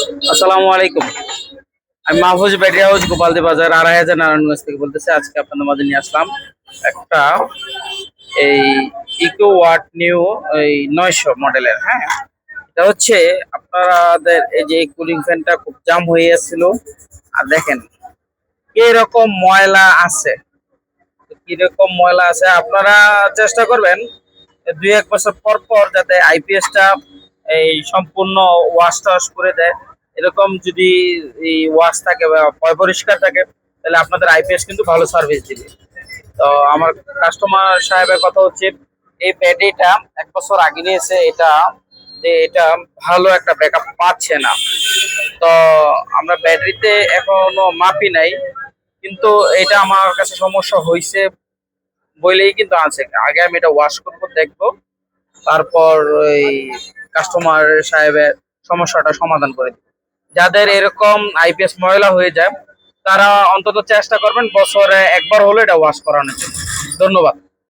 আসসালামু আলাইকুম। আমি মাহফুজ ব্যাটারি হাউস গোপালদি বাজার ২৫০০ নারায়ণগঞ্জ থেকে বলতেছি। আজকে আপনাদের মাঝে নিয়ে আসলাম একটা এই ইকো ওয়াট নিউ এই ৯০০ মডেলের। হ্যাঁ, এটা হচ্ছে আপনাদের এই যে কুলিং ফ্যানটা খুব জাম হয়ে যাচ্ছিল। আর দেখেন কিরকম ময়লা আছে, কিরকম ময়লা আছে। আপনারা চেষ্টা করবেন ২-১ বছর পর পর যাতে আইপিএসটা এই সম্পূর্ণ ওয়াশ টাশ করে দেয়। এরকম যদি এই ওয়াশ থাকে বা পরিষ্কার থাকে, তাহলে আপনাদের আইপিএস কিন্তু ভালো সার্ভিস দিবে। তো আমার কাস্টমার সাহেবের কথা হচ্ছে, এই ব্যাটারিটা ১ বছর আগে নিয়েছে, এটা যে এটা ভালো একটা ব্যাকআপ পাচ্ছে না। তো আমরা ব্যাটারিতে এখনো মাপি নাই, কিন্তু এটা আমার কাছে সমস্যা হয়েছে বইলেই কিন্তু আছে। আগে আমি এটা ওয়াশ করবো, দেখবো, তারপর ওই কাস্টমার সাহেবের সমস্যাটা সমাধান করে দিবে। যাদের এরকম আইপিএস ময়লা হয়ে যায়, তারা অন্তত চেষ্টা করবেন বছরে একবার হলে এটা ওয়াশ করানোর জন্য। ধন্যবাদ।